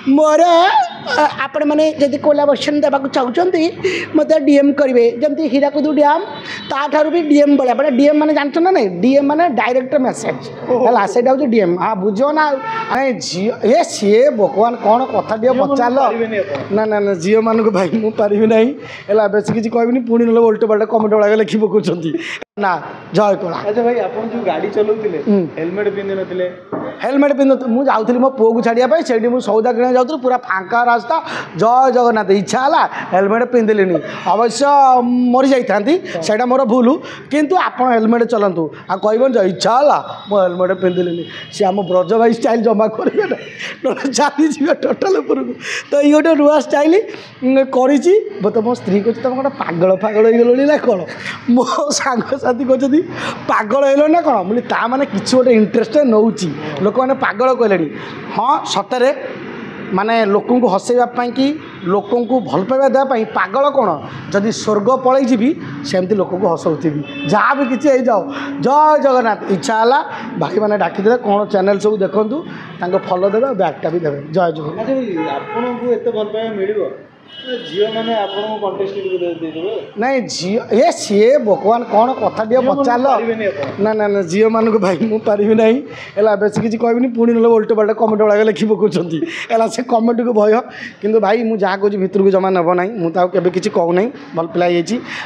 मोर आपण मैंने जदि कोलाबोरेशन देवाक चाहते मत डीएम करेंगे जमी हीराकुद डैम ताठार भी डीएम भाया मैंने डीएम मैंने जानते ना नहीं डीएम मैंने डायरेक्ट मेसेज है से डीएम हाँ बुझ ना ये सी भगवान कौन कथा टे पचार ना ना ना झील मानक भाई मुझे ना है बेस किसी कहबी पुणी ना उल्टे पाल्टा कमेंट वाला लिखि पकाउछंती ना जय कला। अच्छा भाई आपन जो गाड़ी चलाउतिले हेलमेट पिंधि नथिले हेलमेट पिंध मुझे जाऊँगी मो पुओ को छाड़िया से मुझे सौदा किना जाऊँ पूरा फांका रास्ता जय जगन्नाथ इच्छा है हेलमेट पिंधिली अवश्य मरी जाती से मोर भूल किंतु आप हेलमेट चलातु आ कहबन इच्छा है मो हेलमेट पिंधिली सी आम ब्रज भाई स्टाइल जमा करेंगे ना चली टोटाल उपर को तो ये गोटे नुआ स्टाइल करी तो मो स्त्री कह तुम गोटे पागल फागल हो ना कौन मो सांगसाथी कहते पागल हो ना कौन बोली ता मैंने किसी गोटे इंटरेस्ट नौ लोक मैंने पागल कहले हाँ सतरे माने लोक को हसैवाई कि लोक को भल पाइबा देवाई पागल कौन जदि स्वर्ग पलि जी सेमती लोक को हसौथी जहाँ भी किसी जाओ जय जगन्नाथ इच्छा है भाई मैंने डाकिदे कौन चैनल सब देखूँ फॉलो देवे बैगटा भी देवे जय जगन्नाथ। आपको एत भल पाइबा मिल झील मैंने आपको कंटेस्ट नहीं झील ये सी भगवान कौन कथा टे पचार ना ना ना झील मानक भाई मुझे ना है बेस किसी कहबी पुणी ना उल्टे पाल्टा कमेंट वाला लिखि पकाउछंती है से कमेंट को भय किंतु भाई मुझे जहाँ कहूँ भितर को जमा नब ना मुझे केवे किसी कहूना भल पिला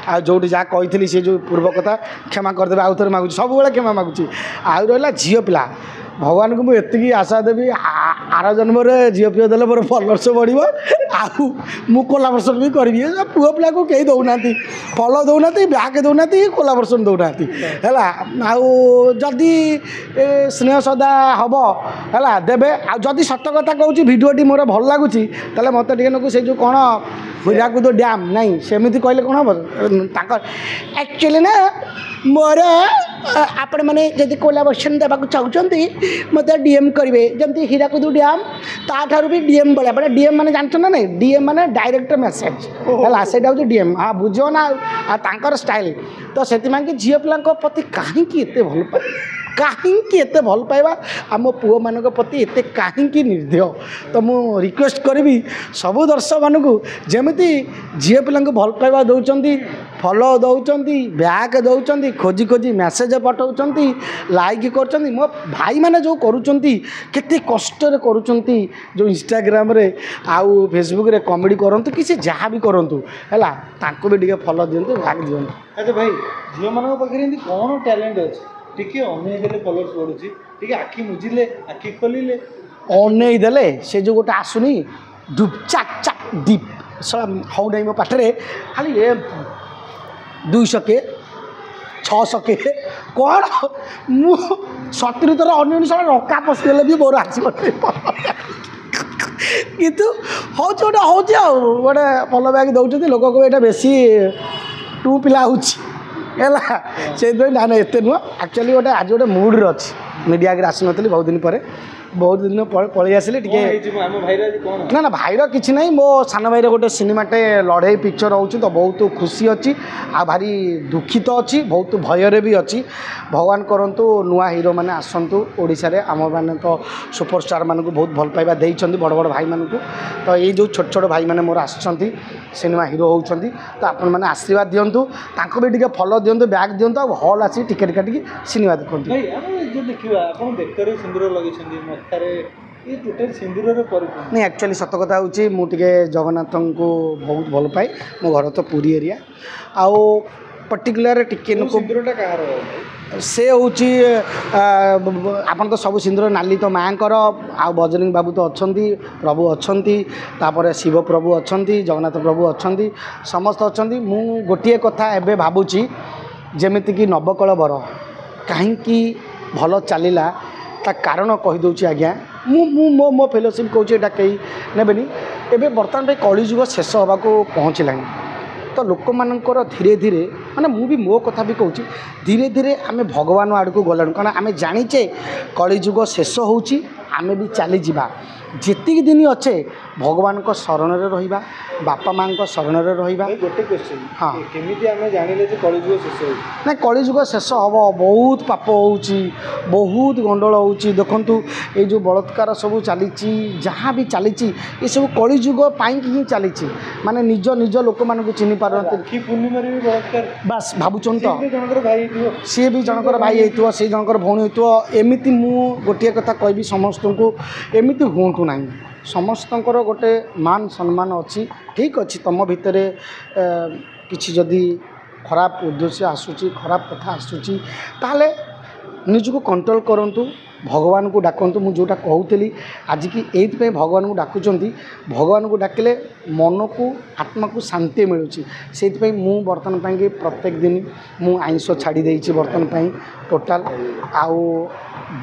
आ जो जहाँ कही से जो पूर्व कथा क्षमा करदे आउ थे मागुची सब क्षमा मागुची आउ रहा झील पिला भगवान को मुझे आशा देवी आर जन्म झील पी देले मोर फॉलोअर्स बढ़ो आउ कोलाबोरेशन भी करी पुओ पिला को कहीं दौना फॉलो दौना बैक दौना कोलाबोरेशन दौना है आदि स्नेह सदा हम है देवे आदि सत कथा कहूँ भिडियोटी मोर भल लगुच तेल मत से जो कौन हीराकुद डैम नहीं सेमती कहले कौन हम एक्चुअली ना मोर आपण मैंने जदि कोलाबोरेशन देवाक चाहते मत डीएम करेंगे जमी हीराकुद डैम ताठार भी डीएम भाया मैंने डीएम मैंने जानते ना नहीं डीएम मैंने डायरेक्ट मेसेज है से डीएम हाँ बुझ ना स्टाइल तो से झील पिला प्रति कहीं भल पाए कहीं भल पाइबा आम पुओ मान प्रति एत कहीं निर्दय तो मु रिक्वेस्ट करी सबू दर्शक मानू जमी झील पिला भल पाइबा दौरान फॉलो दौरान बैक दौरान खोजी खोजी मेसेज पठाऊँ लाइक कर मो भाई मैंने जो करुँचे कष्ट करुँच जो इंस्टाग्राम रे आउ फेसबुक रे कमेडी करंतु कि जहाँ भी करूँ है भी टे फॉलो दिंतु बैक दिंतु। अच्छा भाई झील मान पाखे कौन टैलेंट अच्छे टिके अनेक फॉलोअर्स बढ़ुची टिके आखि मुझिले आखि खोलिले अनेई देले से जो गोटे आसुनी डुप चाक चाक दीप हौ नहीं मो पाठरे खाली 200 के 600 के कौन मु 70 थर अन्य रका पशिगले भी मोर आसो कितु हूँ गोटे हूँ गोटे फॉलो बैक दौरान लोक को यहाँ बेसी टू पिला है ना ना एत नुह एक्चुअली गोटे आज गोटे मुड्रे अच्छी मीडिया के आसी नी बहुत दिन पलि आसिले ना ना भाईर किसी ना मो सान भाईर गोटे सिनेमाटे लड़े पिक्चर हो तो बहुत खुशी अच्छी आ भारी दुखित अच्छी बहुत भयर भी अच्छी भगवान करंतु नुआ हीरो मैंने आसतु ओडिशा रे आम मैंने तो सुपरस्टार मान को बहुत भल पाइबा देइछंती बड़ बड़ भाई मान को तो ये जो छोट छोट भाई मैंने मोर आसछंती सिनेमा हीरो होउछंती तो आपण मैंने आशीर्वाद दिंतु तांको भी टिके फॉलो दिंतु बैक दिंतु आ हॉल आसी टिकट काटिकी सिनेमा देखंतु। भाई हम जो देखिबा आपण बेकर सिंदूर लगिछंती मथारे ये टोटल सिंदूर रे परिपूर्ण नहीं एक्चुअली सत कथा होची मु टिके जगन्नाथ को बहुत भल पाए मो घर तो पुरी एरिया आउ पर्टिकुलर टिके सिंदूरटा कहार से हूँ आपन तो सब सिंदूर नाली तो माँ आ बजरंग बाबू तो अच्छा प्रभु अच्छा तापर शिव प्रभु अच्छा जगन्नाथ प्रभु अच्छा समस्त अच्छा मु गोटे कथा एबे भावुची जेमितिक नवकलबर कहीं भल चलला ता कारण कहीदे आज्ञा मु मो फेलोशिप कौच एटा कहीं नेबेनी एबे बर्तमान भाई कलिजुग शेष होगा पहुँचला तो लोक मानकर धीरे धीरे माने मु भी मो कथा भी कहूँ धीरे धीरे आम भगवान आड़ को गलानु कारण आम जाचे कलिजुग शेष होची आमे भी चली जावा ଯେତିକି ଦିନ ଅଛେ ଭଗବାନଙ୍କ ଶରଣରେ ରହିବା, ବାପା ମାଆଙ୍କ ଶରଣରେ ରହିବା। ଭାଇ ଗୋଟେ କ୍ୱେଶ୍ଚିନ୍, ହଁ। କେମିତି ଆମେ ଜାଣିଲେ ଯେ କଳିଯୁଗ ଶେଷ ହେଉଛି? ନା କଳିଯୁଗ ଶେଷ ହେବ, ବହୁତ ପାପ ହେଉଛି, ବହୁତ ଗଣ୍ଡଗୋଳ ହେଉଛି। ଦେଖନ୍ତୁ ଏଇ ଯେଉଁ ବଳାତ୍କାର ସବୁ ଚାଲିଛି, ଯାହା ବି ଚାଲିଛି ଏସବୁ କଳିଯୁଗ ପାଇଁକି ହିଁ ଚାଲିଛି। ମାନେ ନିଜ ଲୋକମାନଙ୍କୁ ଚିହ୍ନି ପାରନ୍ତି। ରାକ୍ଷୀ ପୂର୍ଣ୍ଣିମାରେ ବି ବଳାତ୍କାର, ବାସ୍ ଭାବୁଛନ୍ତି ତ, ସିଏ ବି ଜଣଙ୍କର ଭାଇ ହେଇଥିବ, ସିଏ ବି ଜଣଙ୍କର ଭାଇ ହେଇଥିବ, ସେ ଜଣଙ୍କର ଭଉଣୀ ହେଇଥିବ। ଏମିତି ମୁଁ ଗୋଟିଏ କଥା କହିବି ସମସ୍ତଙ୍କୁ, ଏମିତି ହୁଅନ୍ତୁ ନାହିଁ। ସମସ୍ତଙ୍କର ଗୋଟେ ମାନ ସମ୍ମାନ ଅଛି। ଠିକ୍ ଅଛି, ତୁମ ଭିତରେ କିଛି ଯଦି ଖରାପ ଉଦ୍ଦେଶ୍ୟ ଆସୁଛି, ଖରାପ କଥା ଆସୁଛି, ତାହେଲେ ନିଜକୁ କଣ୍ଟ୍ରୋଲ୍ କରନ୍ତୁ, ଭଗବାନଙ୍କୁ ଡାକନ୍ତୁ। ମୁଁ ଯେଉଁଟା କହୁଥିଲି ଆଜିକି ଏଇଥିପାଇଁ ଭଗବାନଙ୍କୁ ଡାକୁଛନ୍ତି, ଭଗବାନଙ୍କୁ ଡାକିଲେ ମନକୁ ଆତ୍ମାକୁ ଶାନ୍ତି ମିଳୁଛି। ସେଇଥିପାଇଁ ମୁଁ ବର୍ତ୍ତମାନ ପାଇଁକି ପ୍ରତ୍ୟେକ ଦିନ ମୁଁ ଆଇଁଷ ଛାଡ଼ି ଦେଇଛି ବର୍ତ୍ତମାନ ପାଇଁ ଟୋଟାଲ୍। ଆଉ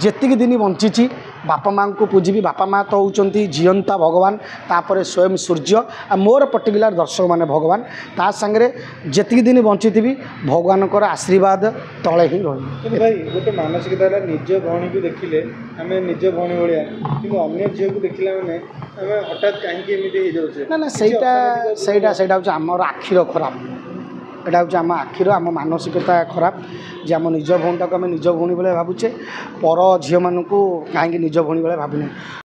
ଯେତିକି ଦିନ ବଞ୍ଚିଛି ବାପା ମାଆଙ୍କୁ ପୂଜିବି। ବାପା ମାଆ ତ ହେଉଛନ୍ତି ଜିଅନ୍ତା ଭଗବାନ, ତାପରେ ସ୍ୱୟଂ ସୂର୍ଯ୍ୟ, ଆଉ ମୋର ପର୍ଟିକୁଲାର ଦର୍ଶକମାନେ ଭଗବାନ। ତା ସାଙ୍ଗରେ ଯେତିକି ଦିନ ବଞ୍ଚିଥିବି ଭଗବାନଙ୍କର ଆଶୀର୍ବାଦ ତଳେ ହିଁ ରହିବି। କିନ୍ତୁ ଭାଇ ଗୋଟେ ମାନସିକତା ହେଲା, ନିଜ ଭଉଣୀକୁ ଦେଖିଲେ ଆମେ ନିଜ ଭଉଣୀ ଭଳିଆ, କିନ୍ତୁ ଅନ୍ୟ ଝିଅକୁ ଦେଖିଲା ମାନେ ଆମେ ହଠାତ୍ କାହିଁକି ଏମିତି ହେଇଯାଉଛେ? ନା ସେଇଟା ହେଉଛି ଆମର ଆଖିର ଖରାପ। ଏଇଟା ହେଉଛି ଆମ ଆଖିର, ଆମ ମାନସିକତା ଖରାପ ଯେ ଆମ ନିଜ ଭଉଣୀଟାକୁ ଆମେ ନିଜ ଭଉଣୀ ଭଳିଆ ଭାବୁଛେ, ପର ଝିଅମାନଙ୍କୁ କାହିଁକି ନିଜ ଭଉଣୀ ଭଳିଆ ଭାବୁନେ।